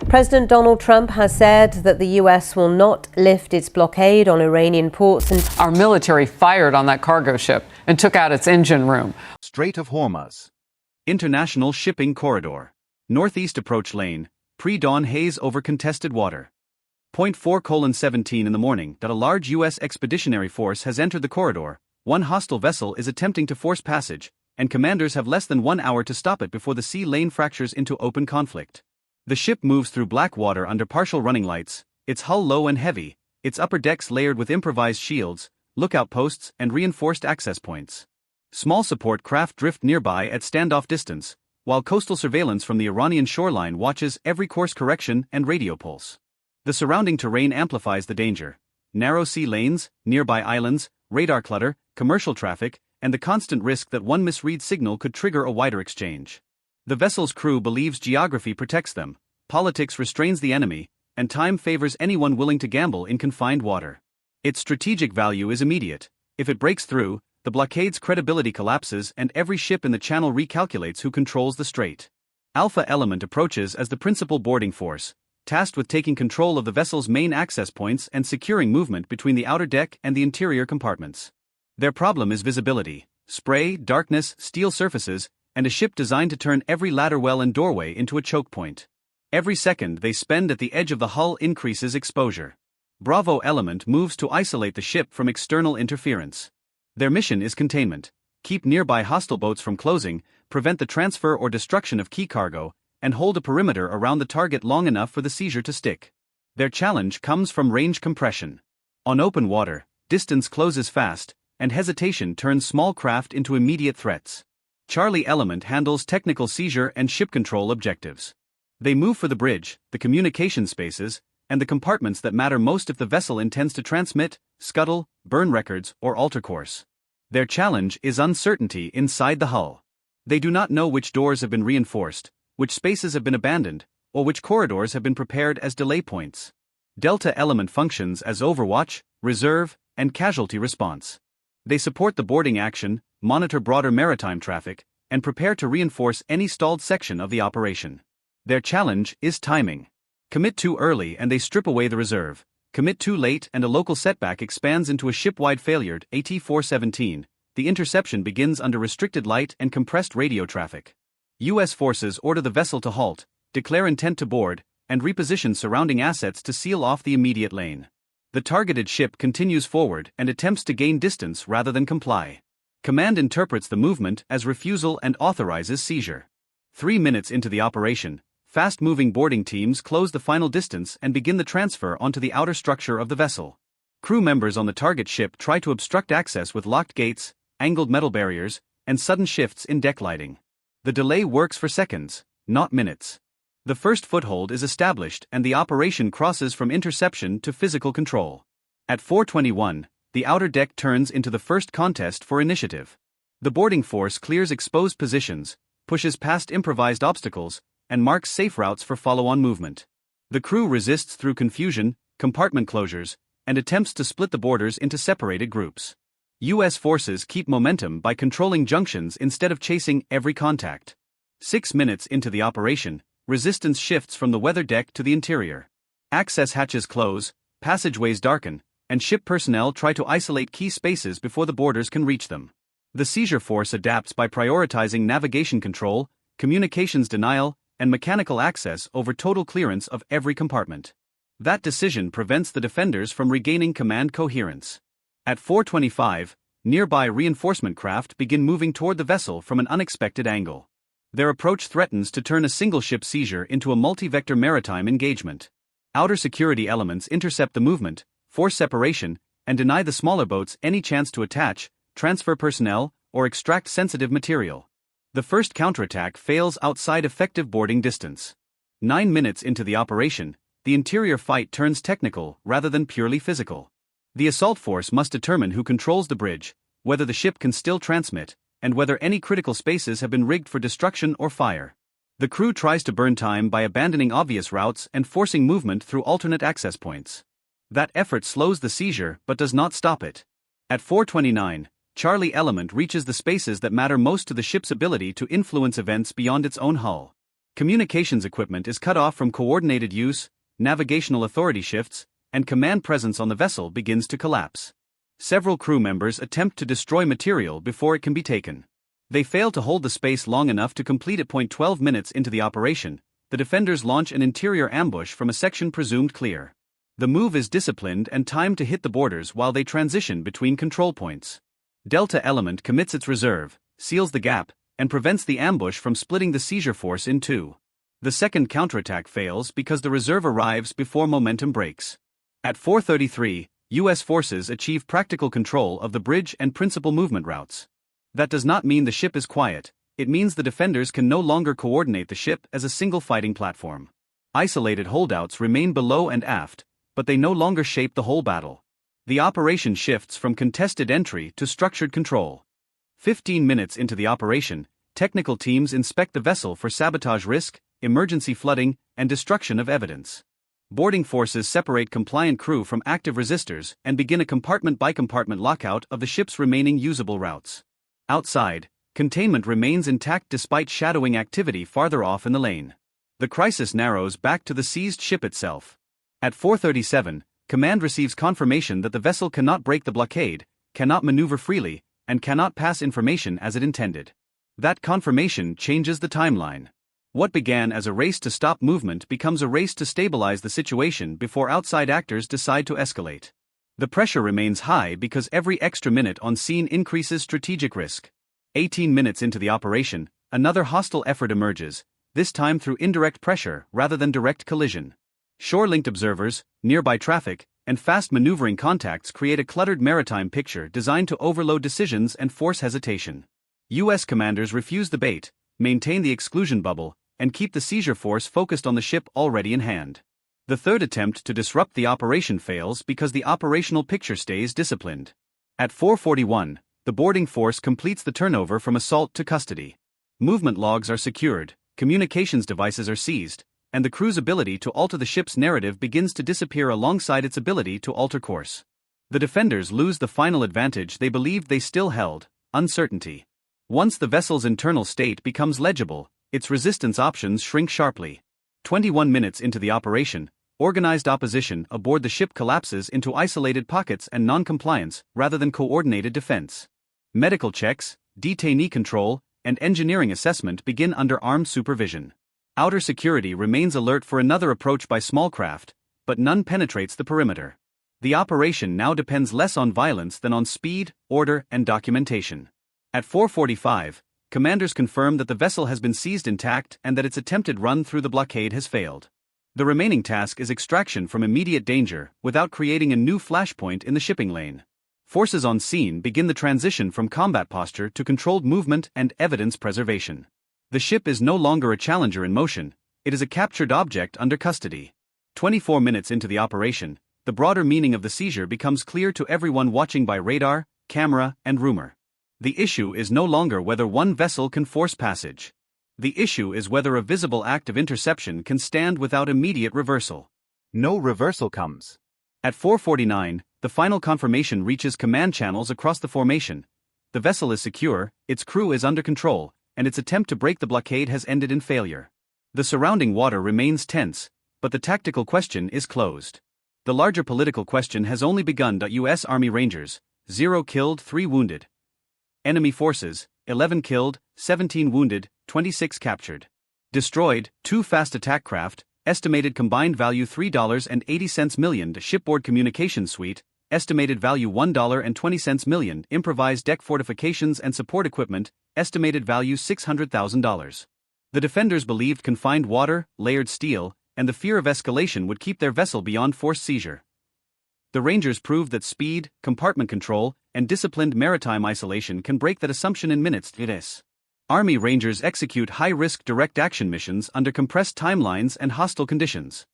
President Donald Trump has said that the US will not lift its blockade on Iranian ports. And our military fired on that cargo ship and took out its engine room. Strait of Hormuz. International shipping corridor. Northeast approach lane. Pre-dawn haze over contested water. 4:17 in the morning that a large U.S. expeditionary force has entered the corridor. One hostile vessel is attempting to force passage, and commanders have less than 1 hour to stop it before the sea lane fractures into open conflict. The ship moves through black water under partial running lights, its hull low and heavy, its upper decks layered with improvised shields, lookout posts, and reinforced access points. Small support craft drift nearby at standoff distance, while coastal surveillance from the Iranian shoreline watches every course correction and radio pulse. The surrounding terrain amplifies the danger. Narrow sea lanes, nearby islands, radar clutter, commercial traffic, and the constant risk that one misread signal could trigger a wider exchange. The vessel's crew believes geography protects them, politics restrains the enemy, and time favors anyone willing to gamble in confined water. Its strategic value is immediate. If it breaks through, the blockade's credibility collapses and every ship in the channel recalculates who controls the strait. Alpha Element approaches as the principal boarding force, tasked with taking control of the vessel's main access points and securing movement between the outer deck and the interior compartments. Their problem is visibility: spray, darkness, steel surfaces, and a ship designed to turn every ladder well and doorway into a choke point. Every second they spend at the edge of the hull increases exposure. Bravo Element moves to isolate the ship from external interference. Their mission is containment: keep nearby hostile boats from closing, prevent the transfer or destruction of key cargo, and hold a perimeter around the target long enough for the seizure to stick. Their challenge comes from range compression. On open water, distance closes fast, and hesitation turns small craft into immediate threats. Charlie Element handles technical seizure and ship control objectives. They move for the bridge, the communication spaces, and the compartments that matter most if the vessel intends to transmit, scuttle, burn records, or alter course. Their challenge is uncertainty inside the hull. They do not know which doors have been reinforced, which spaces have been abandoned, or which corridors have been prepared as delay points. Delta Element functions as overwatch, reserve, and casualty response. They support the boarding action, monitor broader maritime traffic, and prepare to reinforce any stalled section of the operation. Their challenge is timing. Commit too early and they strip away the reserve. Commit too late and a local setback expands into a ship-wide failure. AT-417, the interception begins under restricted light and compressed radio traffic. U.S. forces order the vessel to halt, declare intent to board, and reposition surrounding assets to seal off the immediate lane. The targeted ship continues forward and attempts to gain distance rather than comply. Command interprets the movement as refusal and authorizes seizure. 3 minutes into the operation, fast-moving boarding teams close the final distance and begin the transfer onto the outer structure of the vessel. Crew members on the target ship try to obstruct access with locked gates, angled metal barriers, and sudden shifts in deck lighting. The delay works for seconds, not minutes. The first foothold is established and the operation crosses from interception to physical control. At 4:21, the outer deck turns into the first contest for initiative. The boarding force clears exposed positions, pushes past improvised obstacles, and marks safe routes for follow-on movement. The crew resists through confusion, compartment closures, and attempts to split the boarders into separated groups. U.S. forces keep momentum by controlling junctions instead of chasing every contact. 6 minutes into the operation, resistance shifts from the weather deck to the interior. Access hatches close, passageways darken, and ship personnel try to isolate key spaces before the boarders can reach them. The seizure force adapts by prioritizing navigation control, communications denial, and mechanical access over total clearance of every compartment. That decision prevents the defenders from regaining command coherence. At 4:25, nearby reinforcement craft begin moving toward the vessel from an unexpected angle. Their approach threatens to turn a single-ship seizure into a multi-vector maritime engagement. Outer security elements intercept the movement, force separation, and deny the smaller boats any chance to attach, transfer personnel, or extract sensitive material. The first counterattack fails outside effective boarding distance. 9 minutes into the operation, the interior fight turns technical rather than purely physical. The assault force must determine who controls the bridge, whether the ship can still transmit, and whether any critical spaces have been rigged for destruction or fire. The crew tries to burn time by abandoning obvious routes and forcing movement through alternate access points. That effort slows the seizure but does not stop it. At 4:29, Charlie Element reaches the spaces that matter most to the ship's ability to influence events beyond its own hull. Communications equipment is cut off from coordinated use, navigational authority shifts, and command presence on the vessel begins to collapse. Several crew members attempt to destroy material before it can be taken. They fail to hold the space long enough to complete it. 12 minutes into the operation, the defenders launch an interior ambush from a section presumed clear. The move is disciplined and timed to hit the borders while they transition between control points. Delta element commits its reserve, seals the gap, and prevents the ambush from splitting the seizure force in two. The second counterattack fails because the reserve arrives before momentum breaks. At 4:33, U.S. forces achieve practical control of the bridge and principal movement routes. That does not mean the ship is quiet, it means the defenders can no longer coordinate the ship as a single fighting platform. Isolated holdouts remain below and aft, but they no longer shape the whole battle. The operation shifts from contested entry to structured control. 15 minutes into the operation, technical teams inspect the vessel for sabotage risk, emergency flooding, and destruction of evidence. Boarding forces separate compliant crew from active resistors and begin a compartment-by-compartment lockout of the ship's remaining usable routes. Outside, containment remains intact despite shadowing activity farther off in the lane. The crisis narrows back to the seized ship itself. At 4:37, command receives confirmation that the vessel cannot break the blockade, cannot maneuver freely, and cannot pass information as it intended. That confirmation changes the timeline. What began as a race to stop movement becomes a race to stabilize the situation before outside actors decide to escalate. The pressure remains high because every extra minute on scene increases strategic risk. 18 minutes into the operation, another hostile effort emerges, this time through indirect pressure rather than direct collision. Shore-linked observers, nearby traffic, and fast maneuvering contacts create a cluttered maritime picture designed to overload decisions and force hesitation. U.S. commanders refuse the bait, maintain the exclusion bubble, and keep the seizure force focused on the ship already in hand. The third attempt to disrupt the operation fails because the operational picture stays disciplined. At 4:41, the boarding force completes the turnover from assault to custody. Movement logs are secured, communications devices are seized, and the crew's ability to alter the ship's narrative begins to disappear alongside its ability to alter course. The defenders lose the final advantage they believed they still held: uncertainty. Once the vessel's internal state becomes legible, its resistance options shrink sharply. 21 minutes into the operation, organized opposition aboard the ship collapses into isolated pockets and non-compliance rather than coordinated defense. Medical checks, detainee control, and engineering assessment begin under armed supervision. Outer security remains alert for another approach by small craft, but none penetrates the perimeter. The operation now depends less on violence than on speed, order, and documentation. At 4:45, commanders confirm that the vessel has been seized intact and that its attempted run through the blockade has failed. The remaining task is extraction from immediate danger without creating a new flashpoint in the shipping lane. Forces on scene begin the transition from combat posture to controlled movement and evidence preservation. The ship is no longer a challenger in motion, it is a captured object under custody. 24 minutes into the operation, the broader meaning of the seizure becomes clear to everyone watching by radar, camera, and rumor. The issue is no longer whether one vessel can force passage. The issue is whether a visible act of interception can stand without immediate reversal. No reversal comes. At 4:49, the final confirmation reaches command channels across the formation. The vessel is secure, its crew is under control, and its attempt to break the blockade has ended in failure. The surrounding water remains tense, but the tactical question is closed. The larger political question has only begun. U.S. Army Rangers, 0 killed, 3 wounded. Enemy forces, 11 killed, 17 wounded, 26 captured. Destroyed, 2 fast attack craft, estimated combined value $3.80 million. Shipboard communications suite, estimated value $1.20 million. Improvised deck fortifications and support equipment, estimated value $600,000. The defenders believed confined water, layered steel, and the fear of escalation would keep their vessel beyond forced seizure. The Rangers proved that speed, compartment control, and disciplined maritime isolation can break that assumption in minutes. Army Rangers execute high-risk direct action missions under compressed timelines and hostile conditions.